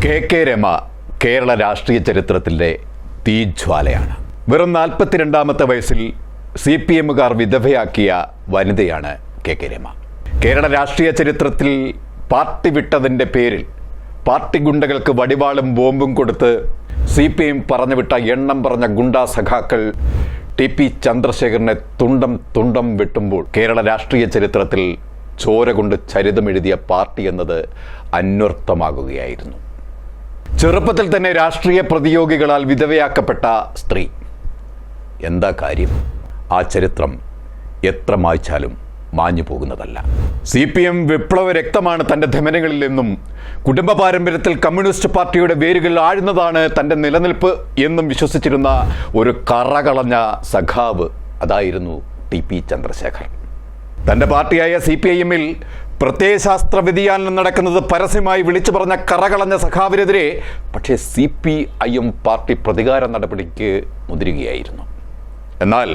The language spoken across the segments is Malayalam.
കെ രമ കേരള രാഷ്ട്രീയ ചരിത്രത്തിൻ്റെ തീജ്വാലയാണ്. വെറും 42ാമത്തെ വയസ്സിൽ CPMകാർ വിധവയാക്കിയ വനിതയാണ് കെ രമ. കേരള രാഷ്ട്രീയ ചരിത്രത്തിൽ പാർട്ടി വിട്ടതിൻ്റെ പേരിൽ പാർട്ടി ഗുണ്ടകൾക്ക് വടിവാളും ബോംബും കൊടുത്ത് CPM പറഞ്ഞുവിട്ട എണ്ണം പറഞ്ഞ ഗുണ്ടാ സഖാക്കൾ TP ചന്ദ്രശേഖരനെ തുണ്ടം വെട്ടുമ്പോൾ കേരള രാഷ്ട്രീയ ചരിത്രത്തിൽ ചോര കൊണ്ട് ചരിതമെഴുതിയ പാർട്ടി എന്നത് അന്വർത്ഥമാകുകയായിരുന്നു. ചെറുപ്പത്തിൽ തന്നെ രാഷ്ട്രീയ പ്രതിയോഗികളാൽ വിധവയാക്കപ്പെട്ട സ്ത്രീ. എന്താ കാര്യം? ആ ചരിത്രം എത്ര മായ്ച്ചാലും മാഞ്ഞു പോകുന്നതല്ല. CPM വിപ്ലവ രക്തമാണ് തൻ്റെ ധമനികളിൽ എന്നും കുടുംബ പാരമ്പര്യത്തിൽ കമ്മ്യൂണിസ്റ്റ് പാർട്ടിയുടെ വേരുകൾ ആഴുന്നതാണ് തൻ്റെ നിലനിൽപ്പ് എന്നും വിശ്വസിച്ചിരുന്ന ഒരു കറകളഞ്ഞ സഖാവ് അതായിരുന്നു TP ചന്ദ്രശേഖർ. തൻ്റെ പാർട്ടിയായ CPIMൽ പ്രത്യയശാസ്ത്ര വ്യതിയാനം നടക്കുന്നത് പരസ്യമായി വിളിച്ചു പറഞ്ഞ കറകളഞ്ഞ സഖാവിനെതിരെ പക്ഷേ CPIM പാർട്ടി പ്രതികാര നടപടിക്ക് മുതിരുകയായിരുന്നു. എന്നാൽ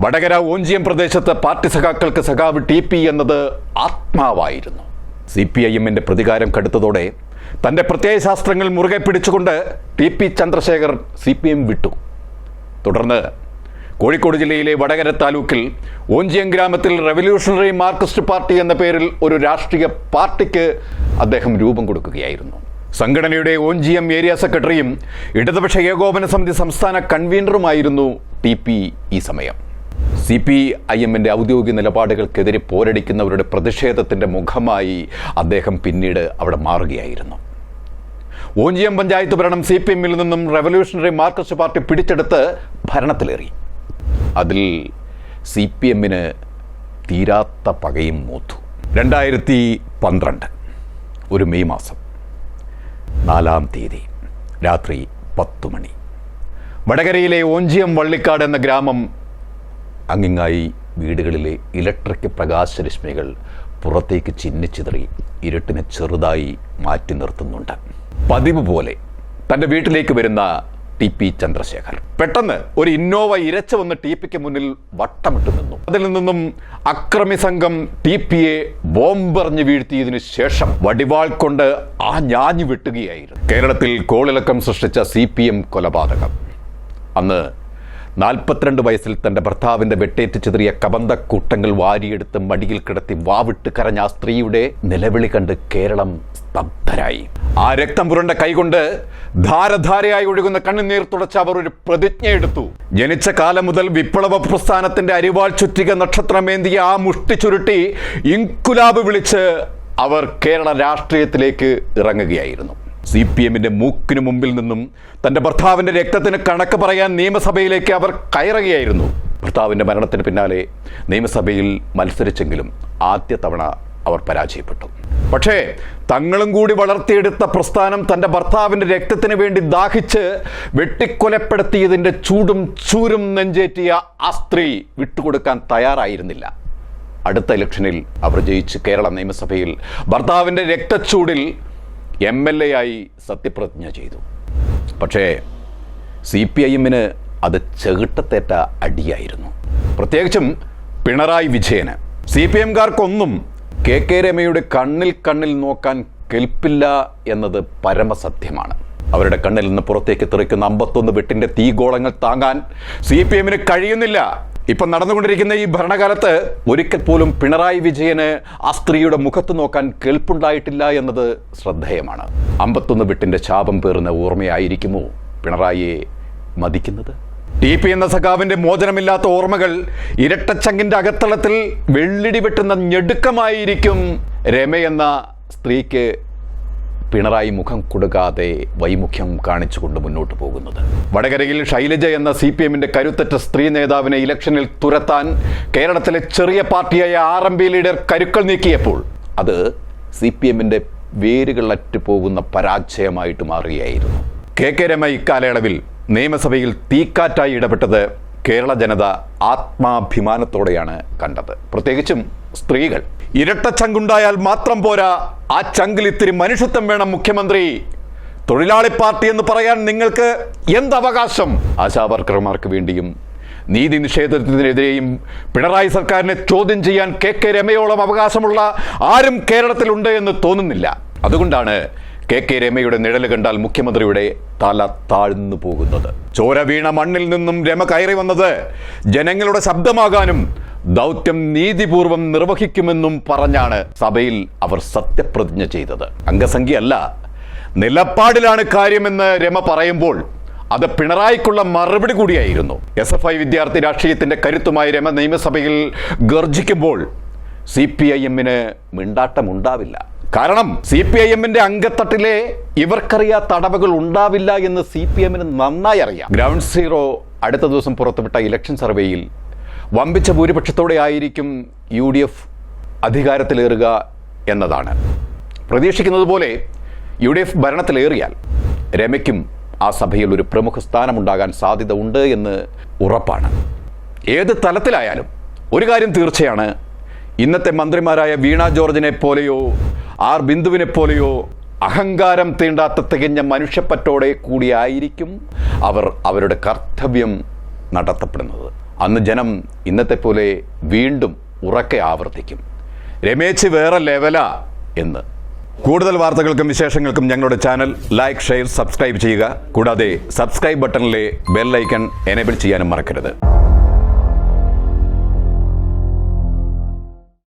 വടകര ഓഞ്ചിയം പ്രദേശത്ത് പാർട്ടി സഖാക്കൾക്ക് സഖാവ് TP എന്നത് ആത്മാവായിരുന്നു. CPIMന്റെ പ്രതികാരം കടുത്തതോടെ തൻ്റെ പ്രത്യയശാസ്ത്രങ്ങൾ മുറുകെ പിടിച്ചുകൊണ്ട് TP ചന്ദ്രശേഖർ CPM വിട്ടു. തുടർന്ന് കോഴിക്കോട് ജില്ലയിലെ വടകര താലൂക്കിൽ ഓഞ്ചിയം ഗ്രാമത്തിൽ റവല്യൂഷണറി മാർക്സിസ്റ്റ് പാർട്ടി എന്ന പേരിൽ ഒരു രാഷ്ട്രീയ പാർട്ടിക്ക് അദ്ദേഹം രൂപം കൊടുക്കുകയായിരുന്നു. സംഘടനയുടെ ഓഞ്ചിയം ഏരിയ സെക്രട്ടറിയും ഇടതുപക്ഷ ഏകോപന സമിതി സംസ്ഥാന കൺവീനറുമായിരുന്നു TP ഈ സമയം. CPIMന്റെ ഔദ്യോഗിക നിലപാടുകൾക്കെതിരെ പോരടിക്കുന്നവരുടെ പ്രതിഷേധത്തിൻ്റെ മുഖമായി അദ്ദേഹം പിന്നീട് അവിടെ മാറുകയായിരുന്നു. ഓഞ്ചിയം പഞ്ചായത്ത് ഭരണം CPMൽ നിന്നും റവല്യൂഷണറി മാർക്സിസ്റ്റ് പാർട്ടി പിടിച്ചെടുത്ത് ഭരണത്തിലേറി. അതിൽ CPMന് തീരാത്ത പകയും മൂത്തു. 2012 ഒരു മെയ് മാസം 4-ാം തീയതി രാത്രി 10 മണി വടകരയിലെ ഓഞ്ചിയം വള്ളിക്കാട് എന്ന ഗ്രാമം അങ്ങിങ്ങായി വീടുകളിലെ ഇലക്ട്രിക് പ്രകാശരശ്മികൾ പുറത്തേക്ക് ചിന്നിച്ചിതറി ഇരുട്ടിനെ ചെറുതായി മാറ്റി നിർത്തുന്നുണ്ട്. പതിവ് പോലെ തൻ്റെ വീട്ടിലേക്ക് വരുന്ന TP ചന്ദ്രശേഖർ പെട്ടെന്ന് ഒരു ഇന്നോവ ഇരച്ചു വന്ന് TPക്ക് മുന്നിൽ വട്ടമിട്ട് നിന്നു. അതിൽ നിന്നും അക്രമി സംഘം TPയെ ബോംബെറിഞ്ഞ് വീഴ്ത്തിയതിനു ശേഷം വടിവാൾ കൊണ്ട് ഞാഞ്ഞു വെട്ടുകയായിരുന്നു. കേരളത്തിൽ കോളിളക്കം സൃഷ്ടിച്ച CPM കൊലപാതകം. അന്ന് 42 വയസ്സിൽ തൻ്റെ ഭർത്താവിൻ്റെ വെട്ടേറ്റ് ചിതറിയ കബന്ധക്കൂട്ടങ്ങൾ വാരിയെടുത്ത് മടിയിൽ കിടത്തി വാവിട്ട് കരഞ്ഞ ആ സ്ത്രീയുടെ നിലവിളി കണ്ട് കേരളം സ്തബ്ധരായി. ആ രക്തം പുരണ്ട കൈകൊണ്ട് ധാരധാരയായി ഒഴുകുന്ന കണ്ണുനീർ തുടച്ച അവർ ഒരു പ്രതിജ്ഞയെടുത്തു. ജനിച്ച കാലം മുതൽ വിപ്ലവ പ്രസ്ഥാനത്തിന്റെ അരിവാൾ ചുറ്റിക നക്ഷത്രമേന്തിയ ആ മുഷ്ടി ചുരുട്ടി ഇൻകുലാബ് വിളിച്ച് അവർ കേരള രാഷ്ട്രീയത്തിലേക്ക് ഇറങ്ങുകയായിരുന്നു. CPMന്റെ മൂക്കിനു മുമ്പിൽ നിന്നും തൻ്റെ ഭർത്താവിൻ്റെ രക്തത്തിന് കണക്ക് പറയാൻ നിയമസഭയിലേക്ക് അവർ കയറുകയായിരുന്നു. ഭർത്താവിൻ്റെ മരണത്തിന് പിന്നാലെ നിയമസഭയിൽ മത്സരിച്ചെങ്കിലും ആദ്യ തവണ അവർ പരാജയപ്പെട്ടു. പക്ഷേ തങ്ങളും കൂടി വളർത്തിയെടുത്ത പ്രസ്ഥാനം തൻ്റെ ഭർത്താവിൻ്റെ രക്തത്തിന് വേണ്ടി ദാഹിച്ച് വെട്ടിക്കൊലപ്പെടുത്തിയതിൻ്റെ ചൂടും ചൂരും നെഞ്ചേറ്റിയ ആ സ്ത്രീ വിട്ടുകൊടുക്കാൻ തയ്യാറായിരുന്നില്ല. അടുത്ത ഇലക്ഷനിൽ അവർ ജയിച്ച് കേരള നിയമസഭയിൽ ഭർത്താവിൻ്റെ രക്തച്ചൂടിൽ MLA ആയി സത്യപ്രതിജ്ഞ ചെയ്തു. പക്ഷേ CPIMന് അത് ചെകിട്ടത്തേറ്റ അടിയായിരുന്നു. പ്രത്യേകിച്ചും പിണറായി വിജയന്. CPMകാർക്കൊന്നും കെ രമയുടെ കണ്ണിൽ നോക്കാൻ കെൽപ്പില്ല എന്നത് പരമസത്യമാണ്. അവരുടെ കണ്ണിൽ നിന്ന് പുറത്തേക്ക് തെറിക്കുന്ന 51 വെട്ടിൻ്റെ തീഗോളങ്ങൾ താങ്ങാൻ CPMന് കഴിയുന്നില്ല. ഇപ്പം നടന്നുകൊണ്ടിരിക്കുന്ന ഈ ഭരണകാലത്ത് ഒരിക്കൽ പോലും പിണറായി വിജയന് ആ സ്ത്രീയുടെ മുഖത്ത് നോക്കാൻ കെൽപ്പുണ്ടായിട്ടില്ല എന്നത് ശ്രദ്ധേയമാണ്. 51 വെട്ടിൻ്റെ ശാപം പേറുന്ന ഓർമ്മയായിരിക്കുമോ പിണറായിയെ മതിക്കുന്നത്? TP എന്ന സഖാവിൻ്റെ മോചനമില്ലാത്ത ഓർമ്മകൾ ഇരട്ടച്ചങ്കിൻ്റെ അകത്തളത്തിൽ വെള്ളിടി വെട്ടുന്ന ഞെടുക്കമായിരിക്കും രമയെന്ന സ്ത്രീക്ക് പിണറായി മുഖം കൊടുക്കാതെ വൈമുഖ്യം കാണിച്ചുകൊണ്ട് മുന്നോട്ട് പോകുന്നത്. വടകരയിൽ ശൈലജ എന്ന CPMന്റെ കരുത്തറ്റ സ്ത്രീ നേതാവിനെ ഇലക്ഷനിൽ തുരത്താൻ കേരളത്തിലെ ചെറിയ പാർട്ടിയായ RMP ലീഡർ കരുക്കൾ നീക്കിയപ്പോൾ അത് CPMന്റെ വേരുകൾ അറ്റുപോകുന്ന പരാജയമായിട്ട് മാറുകയായിരുന്നു. കെ രമ ഇക്കാലയളവിൽ നിയമസഭയിൽ തീക്കാറ്റായി ഇടപെട്ടത് കേരള ജനത ആത്മാഭിമാനത്തോടെയാണ് കണ്ടത്. പ്രത്യേകിച്ചും സ്ത്രീകൾ. ഇരട്ടച്ചങ്കുണ്ടായാൽ മാത്രം പോരാ, ആ ചങ്കിൽ ഇത്തിരി മനുഷ്യത്വം വേണം മുഖ്യമന്ത്രി. തൊഴിലാളി പാർട്ടി എന്ന് പറയാൻ നിങ്ങൾക്ക് എന്തവകാശം? ആശാവർക്കർമാർക്ക് വേണ്ടിയും നീതി നിഷേധത്തിനെതിരെയും പിണറായി സർക്കാരിനെ ചോദ്യം ചെയ്യാൻ കെ രമയോളം അവകാശമുള്ള ആരും കേരളത്തിലുണ്ട് എന്ന് തോന്നുന്നില്ല. അതുകൊണ്ടാണ് കെ രമയുടെ നിഴല് കണ്ടാൽ മുഖ്യമന്ത്രിയുടെ തല താഴ്ന്നു പോകുന്നത്. ചോര വീണ മണ്ണിൽ നിന്നും രമ കയറി വന്നത് ജനങ്ങളുടെ ശബ്ദമാകാനും ദൗത്യം നീതിപൂർവം നിർവഹിക്കുമെന്നും പറഞ്ഞാണ് സഭയിൽ അവർ സത്യപ്രതിജ്ഞ ചെയ്തത്. അംഗസംഖ്യയല്ല, നിലപാടിലാണ് കാര്യമെന്ന് രമ പറയുമ്പോൾ അത് പിണറായിക്കുള്ള മറുപടി കൂടിയായിരുന്നു. SFI വിദ്യാർത്ഥി രാഷ്ട്രീയത്തിന്റെ കരുത്തുമായി രമ നിയമസഭയിൽ ഗർജിക്കുമ്പോൾ CPIM-ന് മിണ്ടാട്ടമുണ്ടാവില്ല. കാരണം CPIM-ന്റെ അംഗത്തട്ടിലെ ഇവർക്കറിയാത്ത അടവുകൾ ഉണ്ടാവില്ല എന്ന് CPM-ന് നന്നായി അറിയാം. ഗ്രൗണ്ട് സീറോ അടുത്ത ദിവസം പുറത്തുവിട്ട ഇലക്ഷൻ സർവേയിൽ വമ്പിച്ച ഭൂരിപക്ഷത്തോടെ ആയിരിക്കും UDF അധികാരത്തിലേറുക എന്നതാണ്. പ്രതീക്ഷിക്കുന്നത് പോലെ UDF ഭരണത്തിലേറിയാൽ രമയ്ക്കും ആ സഭയിൽ ഒരു പ്രമുഖ സ്ഥാനമുണ്ടാകാൻ സാധ്യത ഉണ്ട് എന്ന് ഉറപ്പാണ്. ഏത് തലത്തിലായാലും ഒരു കാര്യം തീർച്ചയാണ്, ഇന്നത്തെ മന്ത്രിമാരായ വീണ ജോർജിനെ പോലെയോ ആർ ബിന്ദുവിനെ പോലെയോ അഹങ്കാരം തീണ്ടാത്ത തികഞ്ഞ മനുഷ്യപ്പറ്റോടെ കൂടിയായിരിക്കും അവർ അവരുടെ കർത്തവ്യം നടത്തപ്പെടുന്നത്. അന്ന് ജനം ഇന്നത്തെ പോലെ വീണ്ടും ഉറക്കെ ആവർത്തിക്കും, രമേശ് വേറെ ലെവലാ എന്ന്. കൂടുതൽ വാർത്തകൾക്കും വിശേഷങ്ങൾക്കും ഞങ്ങളുടെ ചാനൽ ലൈക്ക്, ഷെയർ, സബ്സ്ക്രൈബ് ചെയ്യുക. കൂടാതെ സബ്സ്ക്രൈബ് ബട്ടണിലെ ബെൽ ഐക്കൺ എനേബിൾ ചെയ്യാനും മറക്കരുത്.